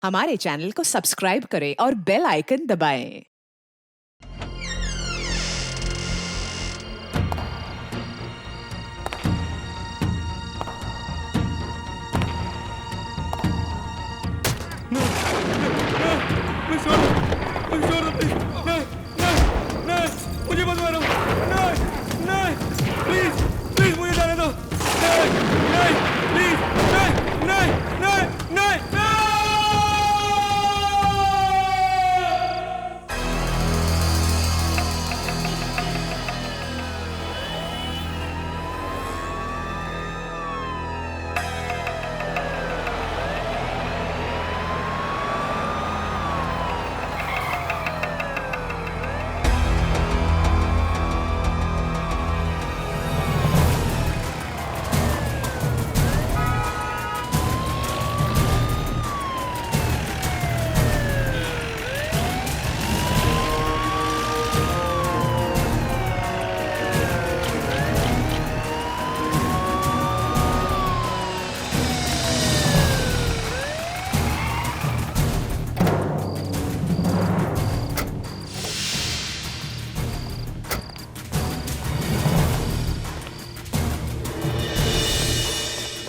हमारे चैनल को सब्सक्राइब करें और बेल आइकन दबाएं। मुझे मत मारो। नहीं, नहीं, प्लीज, प्लीज मुझे जाने दो। नहीं, नहीं, प्लीज, नहीं, नहीं, नहीं, नहीं, नहीं।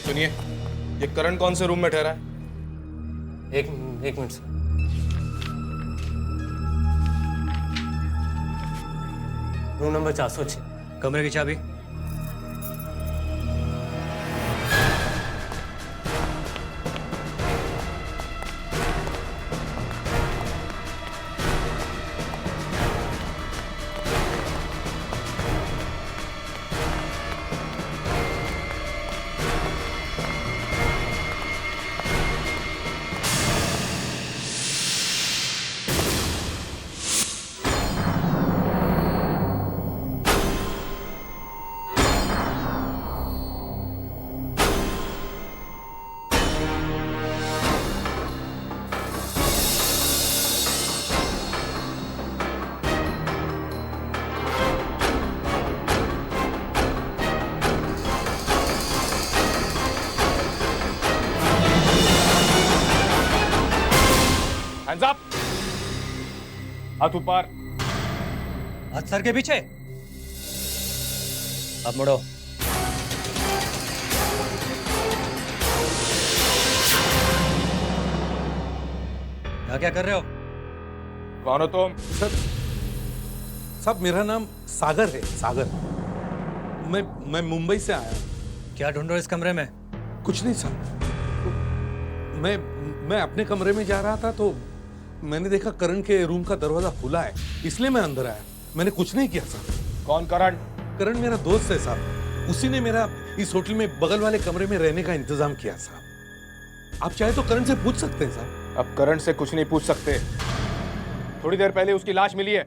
सुनिए, ये करण कौन से रूम में ठहरा है? एक मिनट सर। Room number 406। कमरे की चाबी? Hands up! हाथ ऊपर। हाथ सर के पीछे। अब मुड़ो। यहाँ क्या कर रहे हो? कौन हो तुम? साहब मेरा नाम सागर है, सागर। मैं मुंबई से आया हूँ। क्या ढूंढ रहे हो इस कमरे में? कुछ नहीं साहब, मैं अपने कमरे में जा रहा था तो मैंने देखा करण के रूम का दरवाजा खुला है, इसलिए मैं अंदर आया। मैंने कुछ नहीं किया साहब। कौन करण? करण मेरा दोस्त है साहब, उसी ने मेरा इस होटल में बगल वाले कमरे में रहने का इंतजाम किया साहब। आप चाहे तो करण से पूछ सकते हैं साहब। अब करण से कुछ नहीं पूछ सकते। थोड़ी देर पहले उसकी लाश मिली है।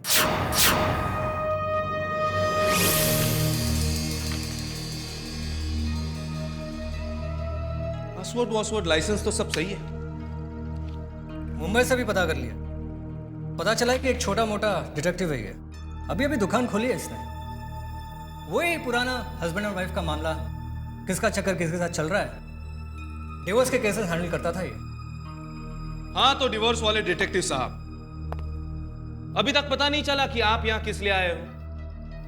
पासवर्ड लाइसेंस तो सब सही है। मुंबई से भी पता कर लिया। पता चला है कि एक छोटा मोटा डिटेक्टिव है ये। अभी अभी दुकान खोली है इसने। वही पुराना हस्बैंड और वाइफ का मामला, किसका चक्कर किसके साथ चल रहा है। डिवोर्स के केसेस हैंडल करता था ये। हाँ तो डिवोर्स वाले डिटेक्टिव साहब, अभी तक पता नहीं चला कि आप यहाँ किस लिए आए हो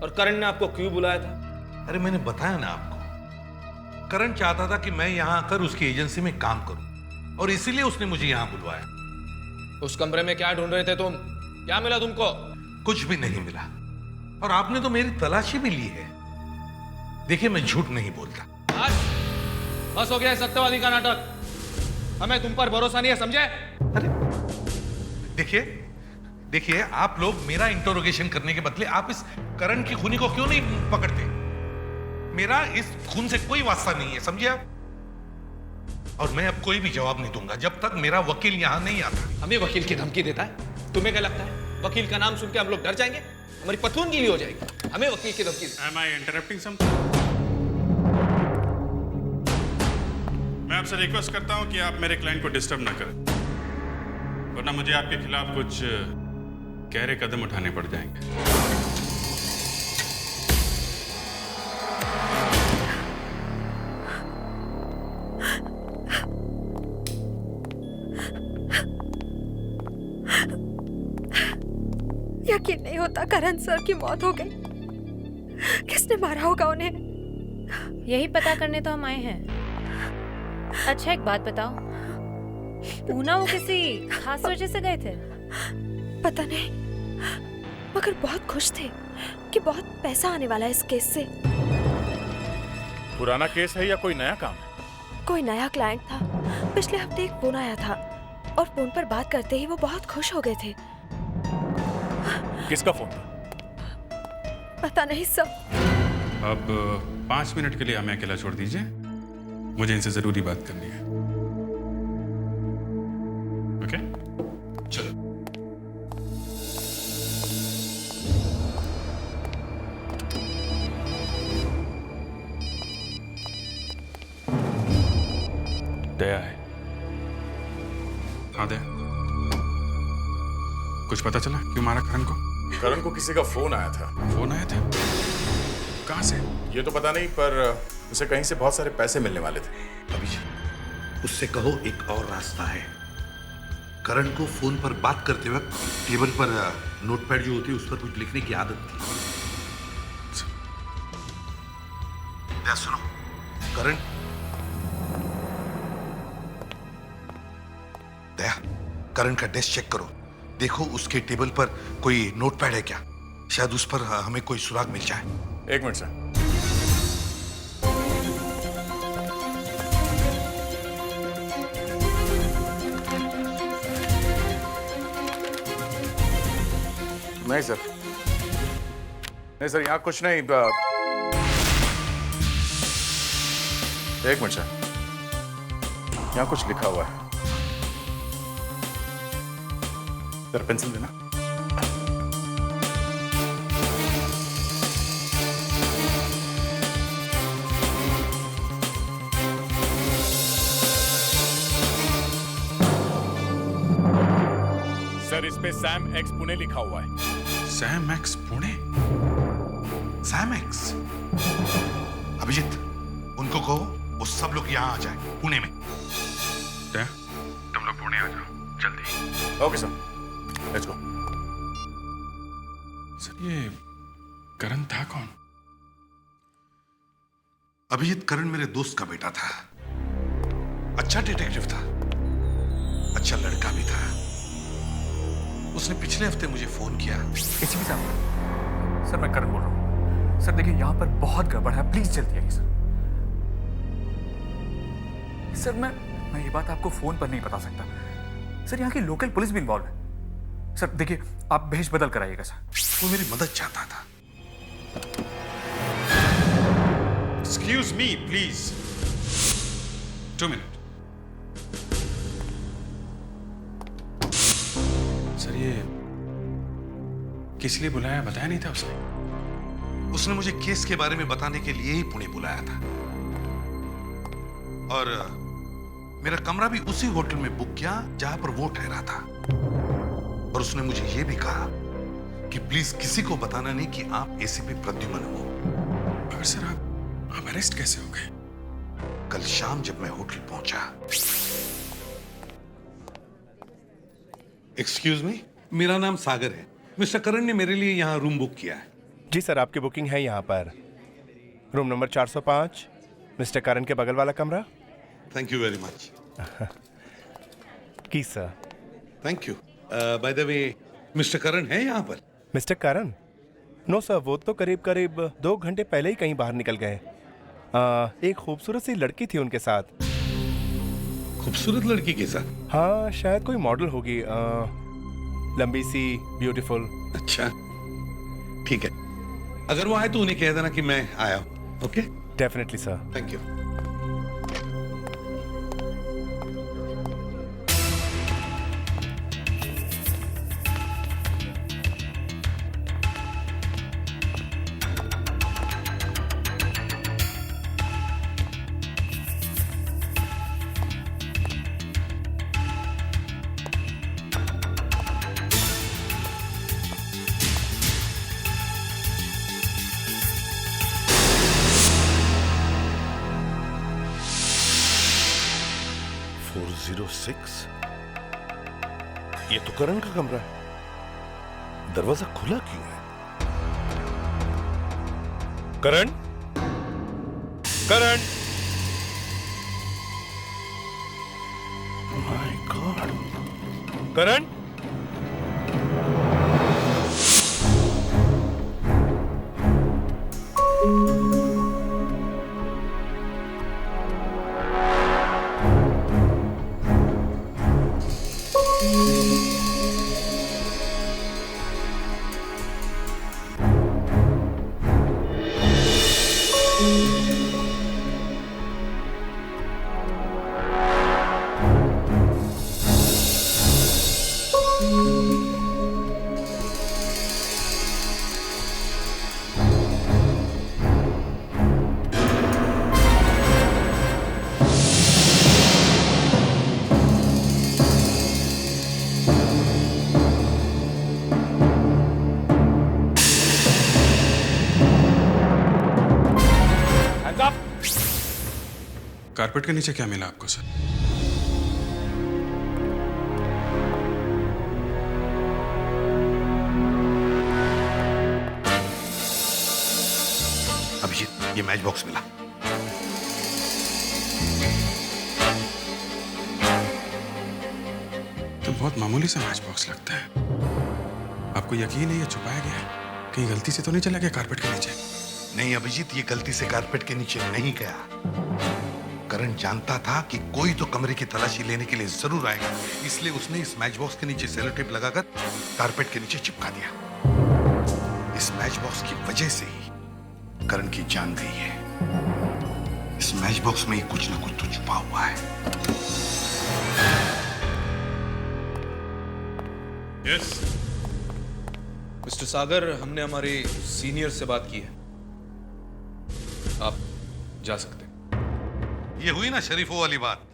और करण ने आपको क्यों बुलाया था? अरे मैंने बताया ना आपको, करण चाहता था कि मैं यहाँ आकर उसकी एजेंसी में काम करूं और इसीलिए उसने मुझे यहाँ बुलवाया। उस कमरे में क्या ढूंढ रहे थे तुम? क्या मिला तुमको? कुछ भी नहीं मिला और आपने तो मेरी तलाशी भी ली है। देखिए मैं झूठ नहीं बोलता। बस हो गया सत्यवादी का नाटक। हमें तुम पर भरोसा नहीं है, समझे? अरे देखिए आप लोग मेरा इंटरोगेशन करने के बदले आप इस करण की खूनी को क्यों नहीं पकड़ते? मेरा इस खून से कोई वास्ता नहीं है, समझे आप? और मैं अब कोई भी जवाब नहीं दूंगा जब तक मेरा वकील यहां नहीं आता। हमें वकील की धमकी देता है? तुम्हें क्या लगता है वकील का नाम सुन के हम लोग डर जाएंगे? हमारी पतलून गीली हो जाएगी। हमें वकील की धमकी। Am I interrupting something? मैं आपसे रिक्वेस्ट करता हूं कि आप मेरे क्लाइंट को डिस्टर्ब ना करें, वरना मुझे आपके खिलाफ कुछ गहरे कदम उठाने पड़ जाएंगे। यकीन नहीं होता करण सर की मौत हो गई। किसने मारा होगा उन्हें? यही पता करने तो हम आए हैं। अच्छा, एक बात बताओ, पूना वो किसी खास वजह से गए थे? पता नहीं, मगर बहुत खुश थे कि बहुत पैसा आने वाला है इस केस से। पुराना केस है या कोई नया काम है? कोई नया क्लाइंट था। पिछले हफ्ते एक फोन आया था और फोन पर बात करते ही वो बहुत खुश हो गए थे। किसका फोन था? पता नहीं सब। अब 5 मिनट के लिए हमें अकेला छोड़ दीजिए, मुझे इनसे जरूरी बात करनी है। ओके, चलो। दया है। हाँ दया, कुछ पता चला क्यों मारा करण को? करण को किसी का फोन आया था। फोन आया था? कहाँ से? ये तो पता नहीं, पर उसे कहीं से बहुत सारे पैसे मिलने वाले थे। अभिजीत, उससे कहो एक और रास्ता है। करण को फोन पर बात करते वक्त टेबल पर नोटपैड जो होती है उस पर कुछ लिखने की आदत थी। दया सुनो, करण, दया, करण का डेस्क चेक करो, देखो उसके टेबल पर कोई नोटपैड है क्या? शायद उस पर हमें कोई सुराग मिल जाए। एक मिनट सर। नहीं सर, नहीं सर, यहाँ कुछ नहीं। एक मिनट सर, यहाँ कुछ लिखा हुआ है। सर पेंसिल देना। सर इस पे सैम एक्स पुणे लिखा हुआ है। Sam X Pune? Sam X? Abhijeet, उनको कहो वो सब लोग यहाँ आ जाए पुणे में। दया, तुम लोग पुणे आ जाओ जल्दी। Okay sir, let's go. Sir ये करण था कौन? अभिजीत, करण मेरे दोस्त का बेटा था। अच्छा डिटेक्टिव था, अच्छा लड़का भी था। उसने पिछले हफ्ते मुझे फोन किया। एसीपी साहब, सर मैं करण बोल रहा हूँ। सर देखिए यहाँ पर बहुत गड़बड़ है, प्लीज जल्दी आइए सर। सर मैं ये बात आपको फोन पर नहीं बता सकता। सर यहाँ की लोकल पुलिस भी इन्वॉल्व है। सर देखिए, आप भेष बदल कराइएगा सर। वो मेरी मदद चाहता था। Excuse me please, 2 minute. Sir ये किस लिए बुलाया, बताया नहीं था उसने? उसने मुझे केस के बारे में बताने के लिए ही पुणे बुलाया था और मेरा कमरा भी उसी होटल में बुक किया जहां पर वो ठहरा था। और उसने मुझे यह भी कहा कि प्लीज किसी को बताना नहीं कि आप एसीपी प्रद्युमन हो। मगर सर आप अरेस्ट कैसे हो गए? कल शाम जब मैं होटल पहुंचा। एक्सक्यूज मी, मेरा नाम सागर है। मिस्टर करण ने मेरे लिए यहाँ रूम बुक किया है। जी सर, आपकी बुकिंग है यहाँ पर। रूम नंबर 405, मिस्टर करण के बगल वाला कमरा। Thank you very much. की sir. Thank you. By the way, mister Karan है यहाँ पर? मिस्टर करण? नो सर, वो तो करीब 2 घंटे पहले ही कहीं बाहर निकल गए। एक खूबसूरत सी लड़की थी उनके साथ। खूबसूरत लड़की के साथ? हाँ, शायद कोई मॉडल होगी, लंबी सी, ब्यूटीफुल। अच्छा ठीक है, अगर वो आए तो उन्हें कह देना कि मैं आया हूँ। Okay? Definitely sir. Thank you. ये तो करण का कमरा है, दरवाजा खुला क्यों है? करण, करण, माय गॉड, करण, कारपेट के नीचे क्या मिला आपको सर? अभिजीत, ये मैच बॉक्स मिला। तो बहुत मामूली सा मैच बॉक्स लगता है। आपको यकीन है ये छुपाया गया है? कहीं गलती से तो नहीं चला गया कारपेट के नीचे? नहीं अभिजीत, ये गलती से कारपेट के नीचे नहीं गया। करण जानता था कि कोई तो कमरे की तलाशी लेने के लिए जरूर आएगा, इसलिए उसने इस मैच बॉक्स के नीचे सेलो टेप लगाकर कारपेट के नीचे चिपका दिया। इस मैच बॉक्स की वजह से ही करण की जान गई है। इस मैच बॉक्स में ही कुछ ना कुछ तो छुपा हुआ है। यस मिस्टर सागर, हमने हमारे सीनियर से बात की है, आप जा सकते हैं। ये हुई ना शरीफों वाली बात।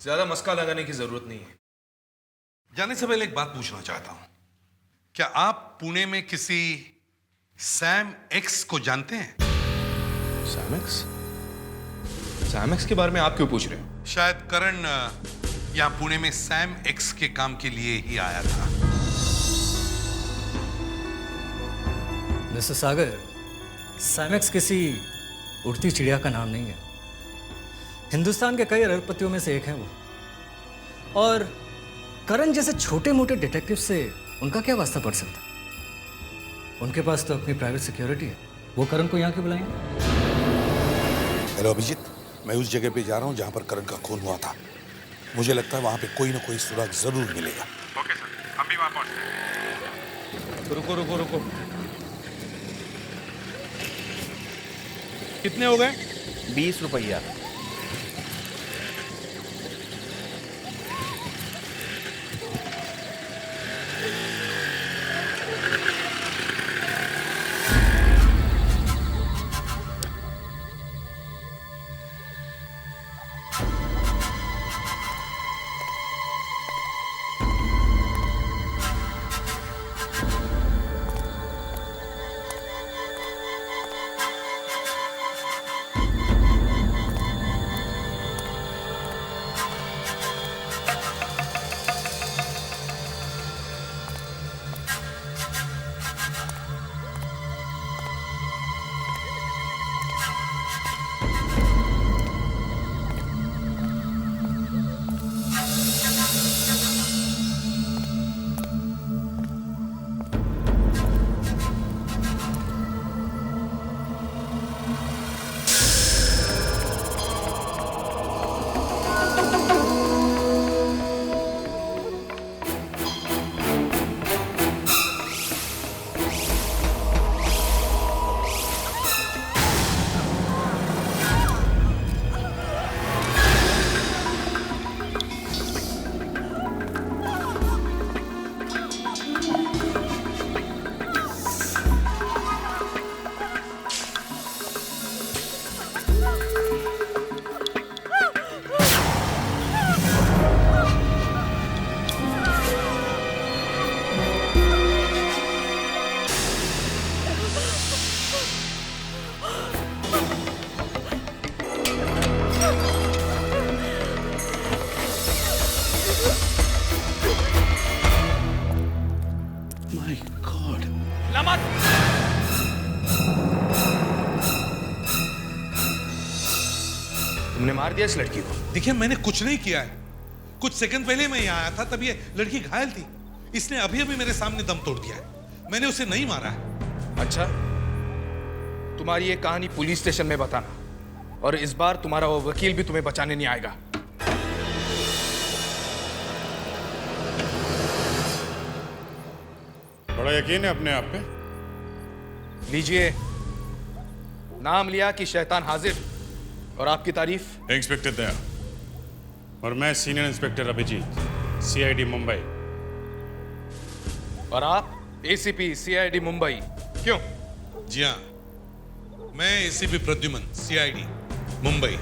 ज्यादा मस्का लगाने की जरूरत नहीं है। जाने से पहले एक बात पूछना चाहता हूं, क्या आप पुणे में किसी सैम एक्स को जानते हैं? Sam x? सैम एक्स के बारे में आप क्यों पूछ रहे हैं? शायद करण यहां पुणे में सैम एक्स के काम के लिए ही आया था। मिस्टर सागर, सैम एक्स किसी उड़ती चिड़िया का नाम नहीं है। हिंदुस्तान के कई अरबपतियों में से एक है वो। और करण जैसे छोटे मोटे डिटेक्टिव से उनका क्या वास्ता पड़ सकता? उनके पास तो अपनी प्राइवेट सिक्योरिटी है। वो करण को यहाँ क्यों बुलाएंगे? हेलो अभिजीत, मैं उस जगह पे जा रहा हूँ जहाँ पर करण का खून हुआ था। मुझे लगता है वहाँ पे कोई ना कोई सुराग जरूर मिलेगा। ओके सर, हम भी वहां पहुंचते हैं। रुको रुको रुको, कितने हो गए? 20 रुपया। तुमने मार दिया इस लड़की को? देखिए, मैंने कुछ नहीं किया है। कुछ सेकंड पहले मैं यहाँ आया था, तब ये लड़की घायल थी। इसने अभी अभी मेरे सामने दम तोड़ दिया है। मैंने उसे नहीं मारा है। अच्छा, तुम्हारी ये कहानी पुलिस स्टेशन में बताना, और इस बार तुम्हारा वो वकील भी तुम्हें बचाने नहीं आएगा। बड़ा यकीन है अपने आप पे। लीजिए, नाम लिया कि शैतान हाजिर, और आपकी तारीफ। इंस्पेक्टर दया, और मैं senior inspector Abhijeet, CID Mumbai. और आप एसीपी सीआईडी मुंबई। क्यों? जी हाँ, मैं ACP Pradyuman, CID Mumbai.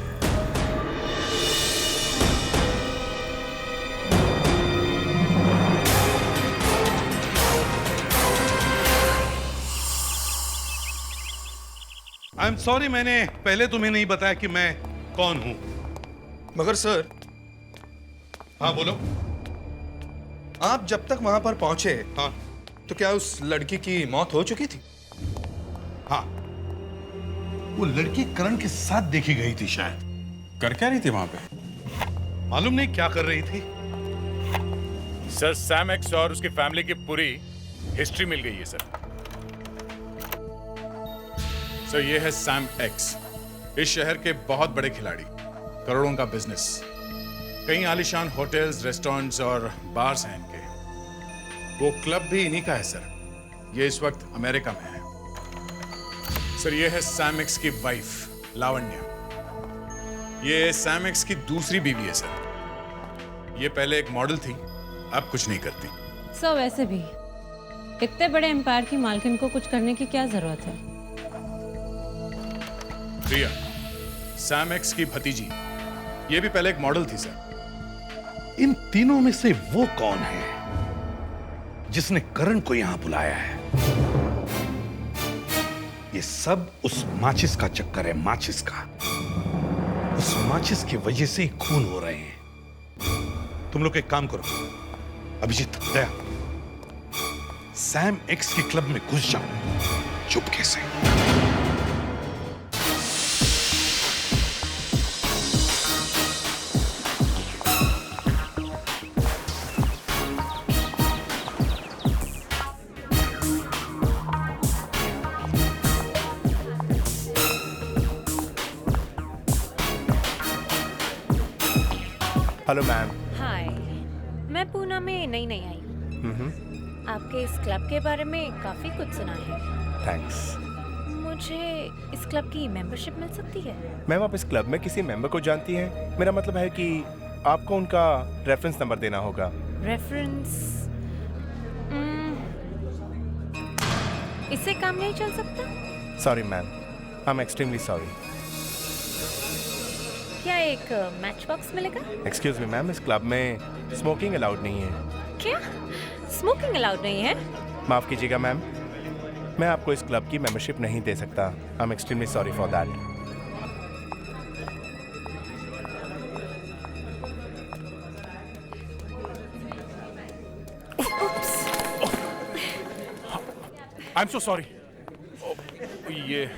I am sorry, मैंने पहले तुम्हें नहीं बताया कि मैं कौन हूं। मगर सर। हाँ बोलो। आप जब तक वहां पर पहुंचे, हाँ, तो क्या उस लड़की की मौत हो चुकी थी? हाँ, वो लड़की करण के साथ देखी गई थी शायद। कर क्या रही थी वहां पे? मालूम नहीं क्या कर रही थी। सर, सैम एक्स और उसकी फैमिली की पूरी हिस्ट्री मिल गई है सर। सर, ये है सैम एक्स, इस शहर के बहुत बड़े खिलाड़ी, करोड़ों का बिजनेस, कई आलीशान होटल्स, रेस्टोरेंट्स और बार्स हैं इनके। वो क्लब भी इन्हीं का है सर। ये इस वक्त अमेरिका में है। सर, ये है सैम एक्स की वाइफ लावण्या। ये सैम एक्स की दूसरी बीवी है सर। ये पहले एक मॉडल थी, अब कुछ नहीं करती। सर, वैसे भी इतने बड़े एम्पायर की मालकिन को कुछ करने की क्या जरूरत है? प्रिया, सैम एक्स की भतीजी, ये भी पहले एक मॉडल थी सर। इन तीनों में से वो कौन है जिसने करण को यहां बुलाया है? ये सब उस माचिस का चक्कर है, माचिस का। उस माचिस की वजह से ही खून हो रहे हैं। तुम लोग एक काम करो, अभिजीत, दया, सैम एक्स के क्लब में घुस जाओ चुपके से। Hello ma'am. हाय, मैं पूना में नई आई। आपके इस क्लब के बारे में काफी कुछ सुना है। थैंक्स। मुझे इस क्लब की मेंबरशिप मिल सकती है? मैम, आप इस क्लब में किसी मेंबर को जानती हैं? मेरा मतलब है कि आपको उनका रेफरेंस नंबर देना होगा। रेफरेंस? इससे काम नहीं चल सकता? Sorry ma'am, I am extremely sorry. क्या एक मैच बॉक्स मिलेगा? एक्सक्यूज मी मैम, इस क्लब में स्मोकिंग अलाउड नहीं है। क्या स्मोकिंग अलाउड नहीं है? माफ कीजिएगा मैम, मैं आपको इस क्लब की मेंबरशिप नहीं दे सकता। I am extremely sorry for that. I am so sorry. ये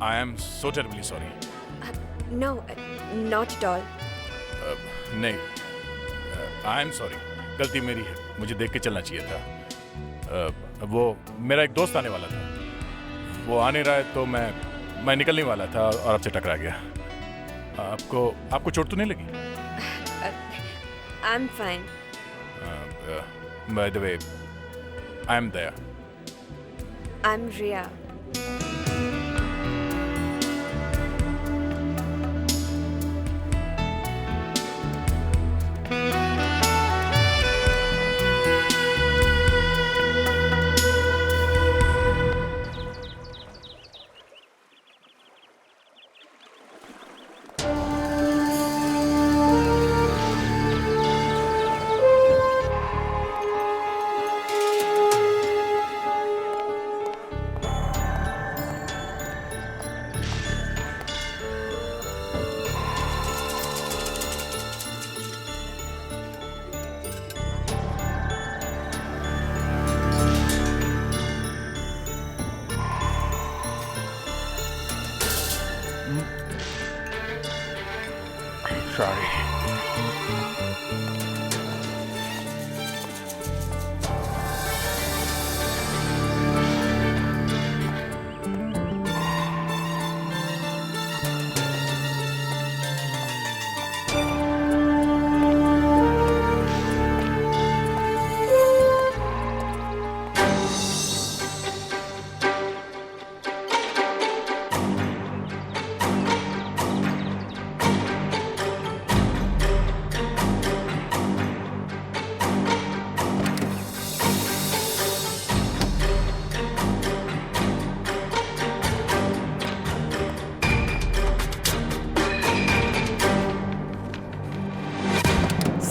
I am so terribly sorry. No, not at all. नहीं, आई एम सॉरी, गलती मेरी है, मुझे देख के चलना चाहिए था। वो मेरा एक दोस्त आने वाला था, वो आ नहीं रहा है तो मैं निकलने वाला था और आपसे टकरा गया। आपको चोट तो नहीं लगी? I'm fine. By the way, I am Daya. I'm Riya. Sorry.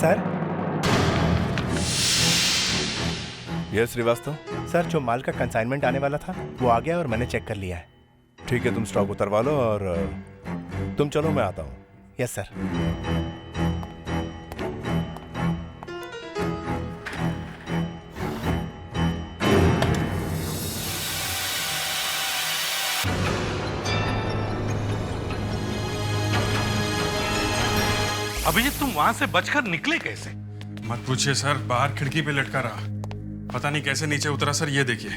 Sir. Yes Srivastava. Sir, जो माल का कंसाइनमेंट आने वाला था वो आ गया और मैंने चेक कर लिया है। ठीक है, तुम स्टॉक उतरवा लो और तुम चलो, मैं आता हूँ। Yes sir. अभिजीत, तुम वहां से बचकर निकले कैसे? मत पूछिए सर, बाहर खिड़की पे लटका रहा, पता नहीं कैसे नीचे उतरा। सर ये देखिए,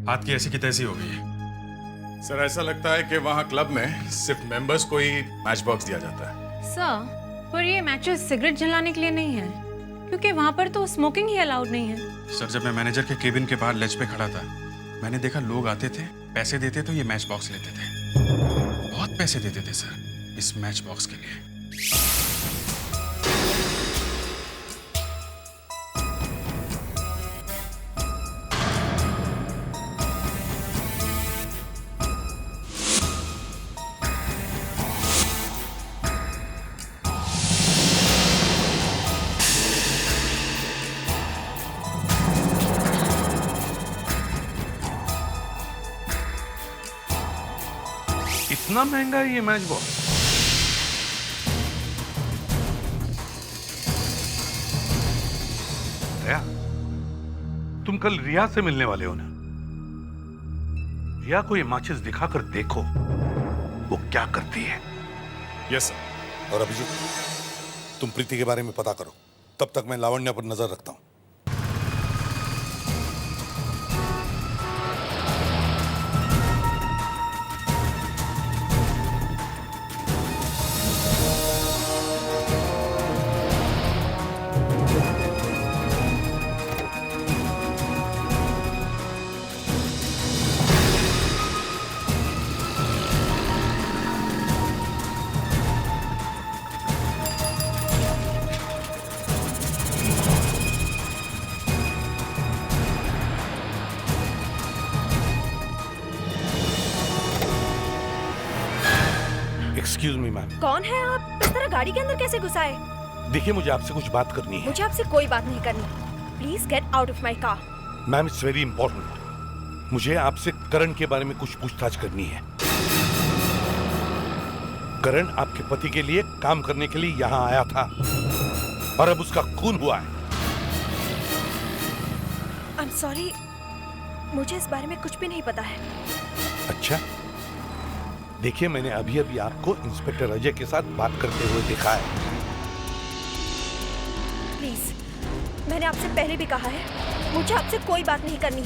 हाथ की ऐसी की तैसी हो गई है। सर ऐसा लगता है कि वहाँ क्लब में सिर्फ मेंबर्स को ही मैच बॉक्स दिया जाता है। सर, पर ये मैचेस सिगरेट जलाने के लिए नहीं है, क्योंकि वहाँ पर तो स्मोकिंग ही अलाउड नहीं है। सर, जब मैं मैनेजर के केबिन के बाहर लेज पे खड़ा था, मैंने देखा लोग आते थे, पैसे देते तो ये मैच बॉक्स लेते थे। बहुत पैसे देते थे सर इस मैच बॉक्स के लिए। इतना महंगा है ये मैच बॉक्स? रिया, तुम कल रिया से मिलने वाले हो ना? रिया को ये माचिस दिखाकर देखो वो क्या करती है। Yes sir. और अभिजीत, तुम प्रीति के बारे में पता करो, तब तक मैं लावण्य पर नजर रखता हूं। Excuse me ma'am. कौन है आप? इस तरह गाड़ी के अंदर कैसे घुसाए? देखिए, मुझे आपसे कुछ बात करनी है। मुझे आपसे कोई बात नहीं करनी। Please get out of my car. Ma'am, it's very important. मुझे आपसे करण के बारे में कुछ पूछताछ करनी है। करण आपके पति के लिए काम करने के लिए यहाँ आया था और अब उसका खून हुआ है। I'm sorry, मुझे इस बारे में कुछ भी नहीं पता है। अच्छा, देखिए, मैंने अभी अभी आपको इंस्पेक्टर अजय के साथ बात करते हुए देखा है। प्लीज, मैंने आपसे पहले भी कहा है, मुझे आपसे कोई बात नहीं करनी।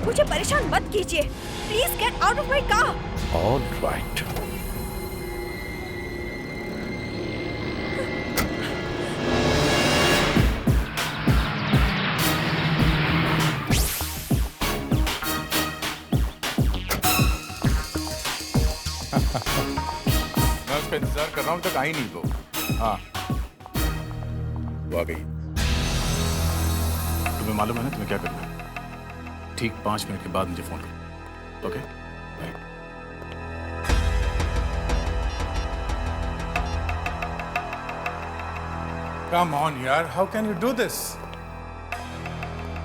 मुझे परेशान मत कीजिए। Please get out of my car. All right. मैं उसका इंतजार कर रहा हूँ, तक आई नहीं वो। हाँ, वो आ गई। तुम्हें मालूम है ना तुम्हें क्या करना है? ठीक 5 मिनट के बाद मुझे फोन करो। ओके? Come on यार, how can you do this?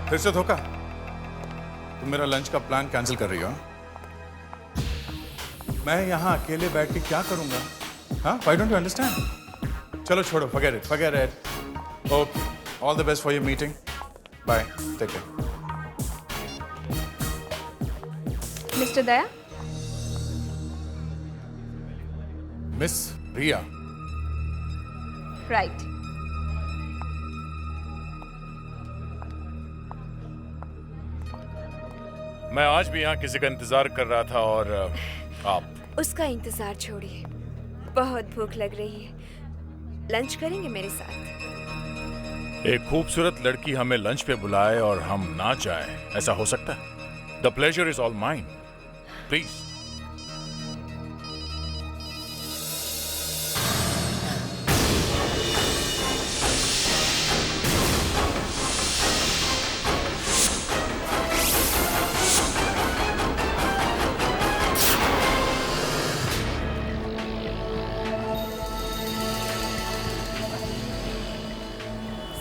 फिर से धोखा? तुम मेरा लंच का प्लान कैंसिल कर रही हो? मैं यहाँ अकेले बैठ के क्या करूंगा? हाँ, why don't you understand? चलो छोड़ो, forget it. Okay, all the best for your meeting. Bye, take care. Mister Daya, miss Riya, right. मैं आज भी यहाँ किसी का इंतजार कर रहा था और आप। उसका इंतजार छोड़िए, बहुत भूख लग रही है। लंच करेंगे मेरे साथ? एक खूबसूरत लड़की हमें लंच पे बुलाए और हम ना जाएं, ऐसा हो सकता है? The pleasure is all mine, please.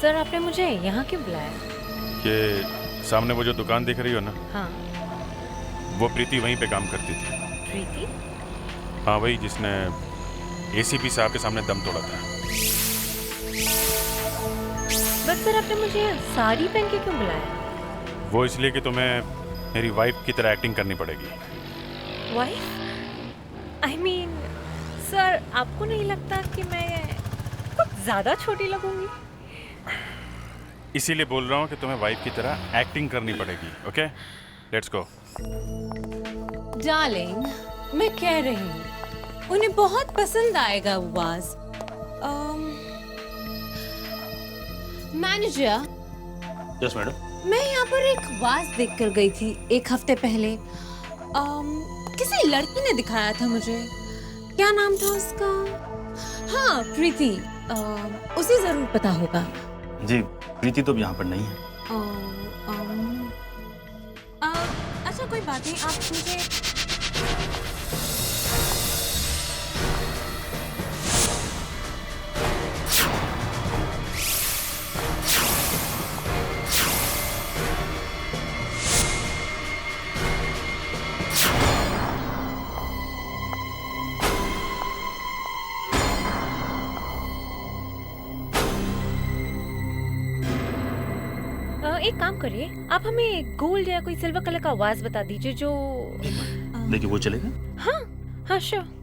Sir आपने मुझे यहाँ क्यों बुलाया? ये सामने वो जो दुकान दिख रही हो ना, हाँ। वो प्रीति वहीं पे काम करती थी। प्रीति? हाँ, वही जिसने एसीपी साहब के सामने दम तोड़ा था। बट सर आपने मुझे यहाँ साड़ी पहन के क्यों बुलाया? वो इसलिए कि तुम्हें मेरी वाइफ की तरह एक्टिंग करनी पड़ेगी। वाइफ? आई मीन सर आपको नहीं लगता कि मैं कुछ ज्यादा छोटी लगूंगी? इसीलिए बोल रहा हूँ कि तुम्हें वाइफ की तरह एक्टिंग करनी पड़ेगी। Okay, let's go. डार्लिंग, मैं कह रही हूँ उन्हें बहुत पसंद आएगा वो वाज। मैनेजर। Yes madam. मैं यहाँ पर एक वाज देख कर गई थी एक हफ्ते पहले। किसी लड़की ने दिखाया था मुझे। क्या नाम था उसका? हाँ, प्रीति। उसे जरूर पता होगा। जी, प्रीति तो यहाँ पर नहीं है। अच्छा कोई बात नहीं, आप मुझे एक काम करिए, आप हमें गोल्ड या कोई सिल्वर कलर का वाज बता दीजिए जो। देखिए वो चलेगा? हाँ हाँ श्योर।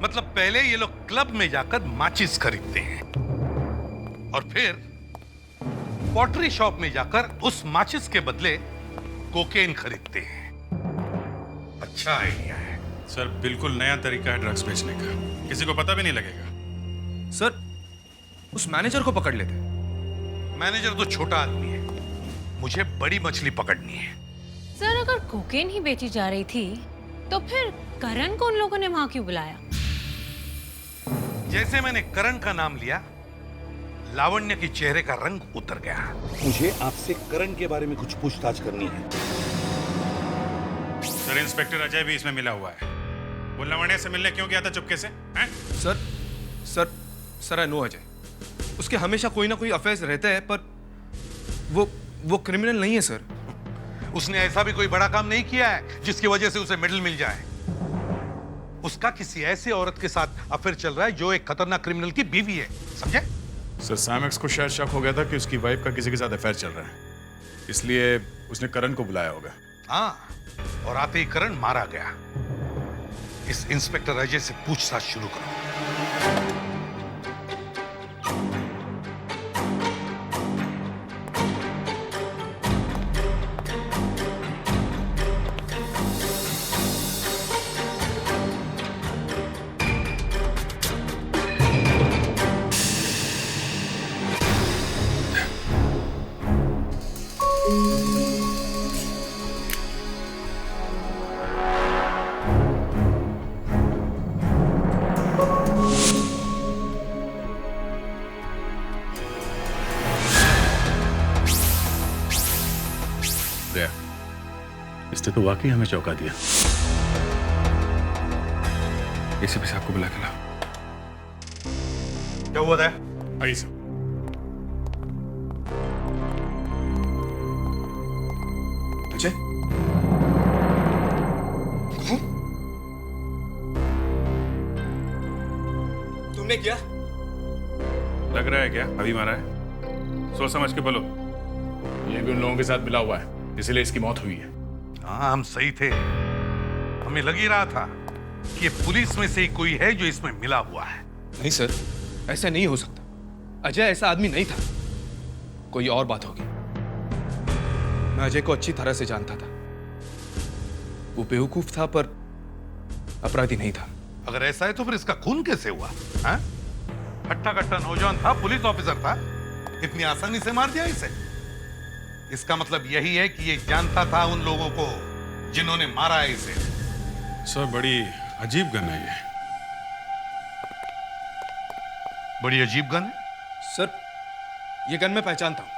मतलब पहले ये लोग क्लब में जाकर माचिस खरीदते हैं और फिर पॉटरी शॉप में जाकर उस माचिस के बदले कोकेन खरीदते हैं। अच्छा आइडिया है सर, बिल्कुल नया तरीका है ड्रग्स बेचने का, किसी को पता भी नहीं लगेगा। सर, उस मैनेजर को पकड़ लेते। मैनेजर तो छोटा आदमी है, मुझे बड़ी मछली पकड़नी है। सर अगर कोकेन ही बेची जा रही थी तो फिर करण को उन लोगों ने वहां क्यों बुलाया? जैसे मैंने करण का नाम लिया, लावण्य के चेहरे का रंग उतर गया। मुझे आपसे करण के बारे में कुछ पूछताछ करनी है। सर, इंस्पेक्टर अजय भी इसमें मिला हुआ है। वो लावण्य से मिलने क्यों गया था चुपके से? हैं? Sir I know Ajay. उसके हमेशा कोई ना कोई अफेयर्स रहते हैं, पर वो क्रिमिनल नहीं है सर। उसने ऐसा भी कोई बड़ा काम नहीं किया है जिसकी वजह से उसे मेडल मिल जाए। उसका किसी ऐसी औरत के साथ अफेयर चल रहा है जो एक खतरनाक क्रिमिनल की बीवी है, समझे? सर, सैम एक्स को शायद शक हो गया था कि उसकी वाइफ का किसी के साथ अफेयर चल रहा है, इसलिए उसने करण को बुलाया होगा। हाँ, और आते ही करण मारा गया। इस इंस्पेक्टर अजय से पूछताछ शुरू करो। गया, इसने तो वाकई हमें चौंका दिया। एसीपी साहब को बुला के लाओ। क्या हुआ था? आइए सर। अजय, तुमने किया? लग रहा है क्या अभी मारा है? सोच समझ के बोलो। ये भी उन लोगों के साथ मिला हुआ है, इसलिए इसकी मौत हुई है। हाँ, हम सही थे। हमें लग ही रहा था कि ये पुलिस में से ही कोई है जो इसमें मिला हुआ है। नहीं सर, ऐसा नहीं हो सकता। अजय ऐसा आदमी नहीं था, कोई और बात होगी। मैं अजय को अच्छी तरह से जानता था। वो बेवकूफ था पर अपराधी नहीं था। अगर ऐसा है तो फिर इसका खून कैसे हुआ? हाँ? हट्टा कट्टा नौजवान था, पुलिस ऑफिसर था, इतनी आसानी से मार दिया इसे? इसका मतलब यही है कि ये जानता था उन लोगों को जिन्होंने मारा है इसे। सर बड़ी अजीब गन है ये। बड़ी अजीब गन है? सर, ये गन मैं पहचानता हूं।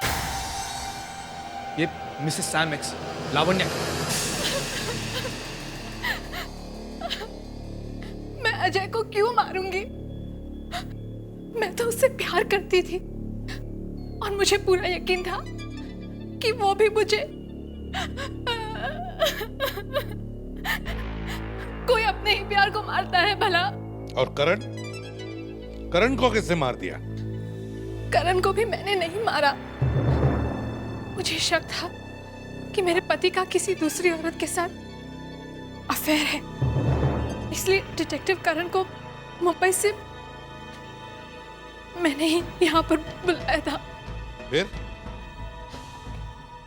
ये मिसेस सैम एक्स, लावण्या। मैं अजय को क्यों मारूंगी? मैं तो उससे प्यार करती थी और मुझे पूरा यकीन था कि वो भी मुझे। कोई अपने ही प्यार को मारता है भला? और करण? करण को कैसे मार दिया? करण को भी मैंने नहीं मारा। मुझे शक था कि मेरे पति का किसी दूसरी औरत के साथ अफेयर है, इसलिए डिटेक्टिव करण को मुंबई से मैंने ही यहाँ पर बुलाया था। फिर?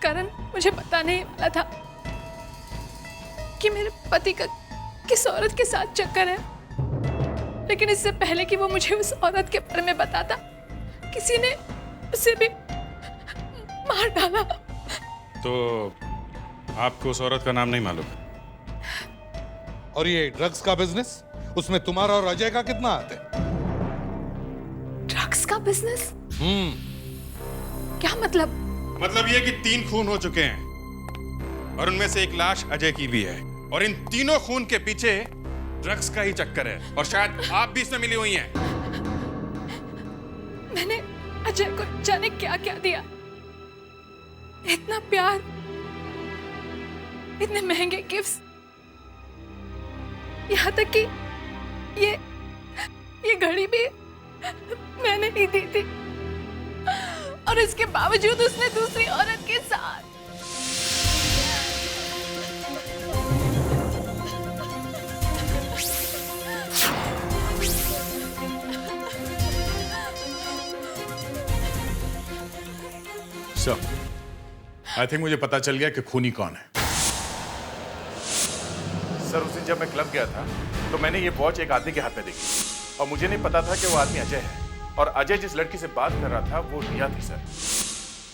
करण मुझे बताने ही वाला था कि मेरे पति का किस औरत के साथ चक्कर है, लेकिन इससे पहले कि वो मुझे उस औरत के बारे में बताता, किसी ने उसे भी मार डाला। तो आपको उस औरत का नाम नहीं मालूम? और ये ड्रग्स का बिजनेस, उसमें तुम्हारा और अजय का कितना हाथ है? ड्रग्स का बिजनेस? क्या मतलब? मतलब ये कि 3 खून हो चुके हैं और उनमें से एक लाश अजय की भी है, और इन तीनों खून के पीछे ड्रग्स का ही चक्कर है, और शायद आप भी इसमें मिली हुई हैं। मैंने अजय को जाने क्या क्या दिया, इतना प्यार, इतने महंगे गिफ्ट्स, यहाँ तक कि ये घड़ी भी मैंने ही दी थी, और इसके बावजूद उसने दूसरी औरत के साथ। सर, आई थिंक मुझे पता चल गया कि खूनी कौन है। सर, उस दिन जब मैं क्लब गया था तो मैंने ये वॉच एक आदमी के हाथ में देखी, और मुझे नहीं पता था कि वो आदमी अजय है, और अजय जिस लड़की से बात कर रहा था वो रिया थी सर,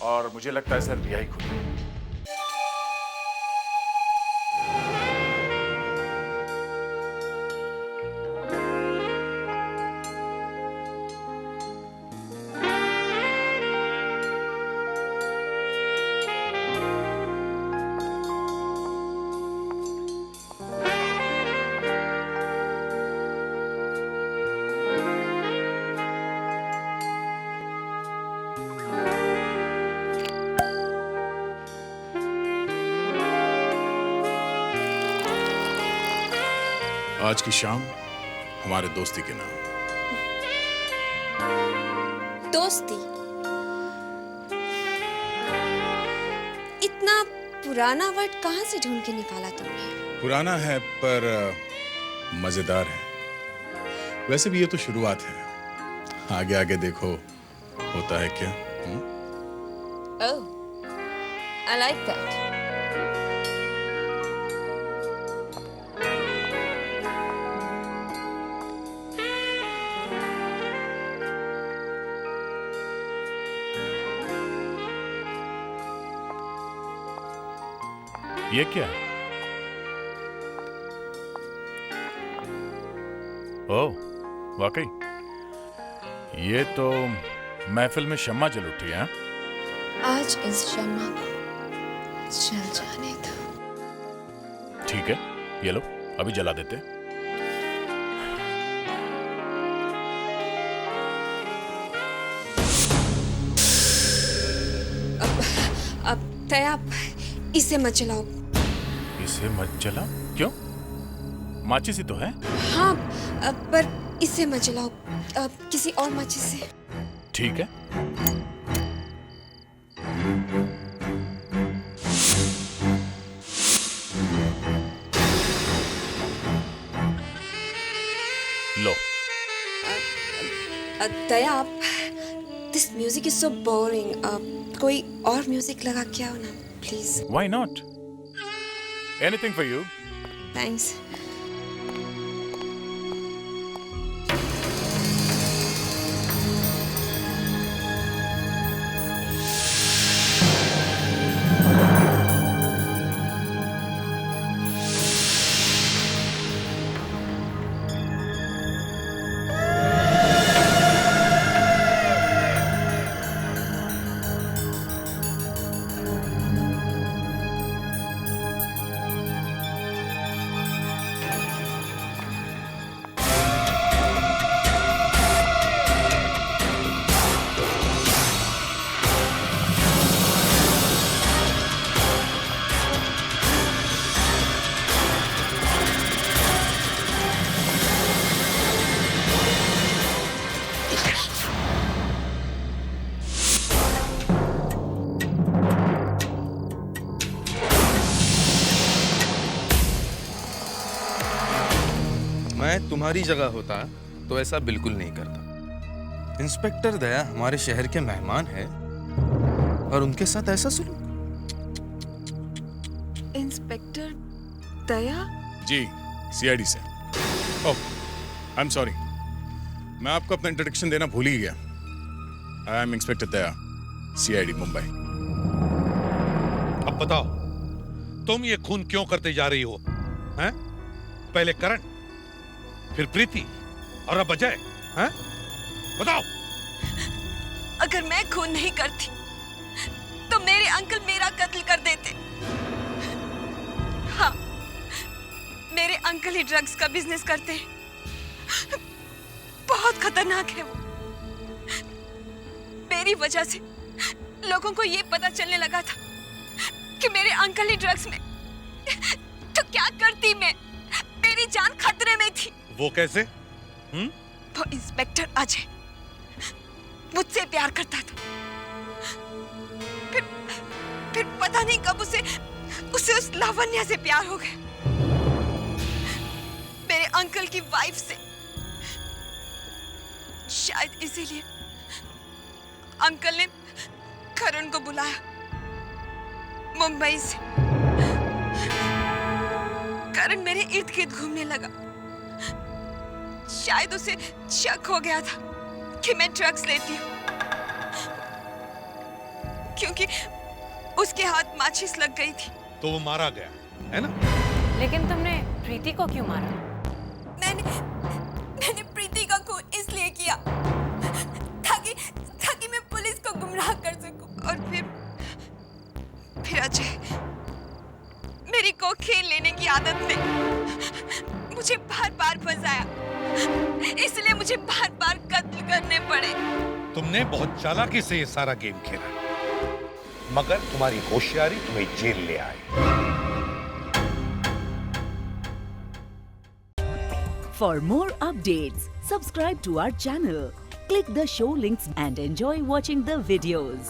और मुझे लगता है सर रिया ही खूनी है। आज की शाम हमारे दोस्ती के नाम। दोस्ती? इतना पुराना वर्ड कहाँ से ढूंढ के निकाला तुमने? पुराना है पर मजेदार है। वैसे भी ये तो शुरुआत है, आगे आगे देखो होता है क्या। Oh, I like that. ये क्या है? ओह, वाकई ये तो महफिल में शम्मा जल उठी है। आज इस शम्मा को जल जाने दो। ठीक है, ये लो, अभी जला देते। दया, इसे मत चलाओ। इसे मत चला? क्यों? माचिस ही तो है। हाँ, पर इसे मत चलाओ, किसी और माचिस से। ठीक है। लो। Daya, this music is so boring. कोई और म्यूजिक लगा के आओ ना, please. Why not? Anything for you. Thanks. मैं तुम्हारी जगह होता तो ऐसा बिल्कुल नहीं करता। इंस्पेक्टर दया हमारे शहर के मेहमान हैं और उनके साथ ऐसा सुलूक। इंस्पेक्टर दया? जी, सीआईडी से। ओह, आई एम सॉरी, मैं आपको अपना इंट्रोडक्शन देना भूल ही गया। I am inspector Daya, CID Mumbai. अब बताओ, तुम ये खून क्यों करते जा रही हो? हैं? पहले करण, फिर प्रीति और अब अजय। हैं? बताओ। अगर मैं खून नहीं करती तो मेरे अंकल मेरा कत्ल कर देते। हाँ, मेरे अंकल ही ड्रग्स का बिजनेस करते हैं। बहुत खतरनाक है वो। मेरी वजह से लोगों को ये पता चलने लगा था कि मेरे अंकल ही ड्रग्स में। तो क्या करती मैं? मेरी जान खतरे में थी। वो कैसे? वो इंस्पेक्टर अजय मुझसे प्यार करता था। फिर पता नहीं कब उसे उस लावण्या से प्यार हो गया, मेरे अंकल की वाइफ से। शायद इसीलिए अंकल ने करण को बुलाया मुंबई से। करण मेरे इर्द गिर्द घूमने लगा। शायद उसे शक हो गया था कि मैं ड्रग्स लेती हूँ, क्योंकि उसके हाथ माचिस लग गई थी। तो वो मारा गया, है ना? लेकिन तुमने प्रीति को क्यों मारा? मैंने प्रीति का खून इसलिए किया ताकि मैं पुलिस को गुमराह कर सकूं। और फिर अजय मेरी कोकीन लेने की आदत ने मुझे बार-बार फंसाया, इसलिए मुझे बार-बार कत्ल करने पड़े। तुमने बहुत चालाकी से ये सारा गेम खेला, मगर तुम्हारी होशियारी तुम्हें जेल ले आई। For more updates, subscribe to our channel, click the show links and enjoy watching the videos.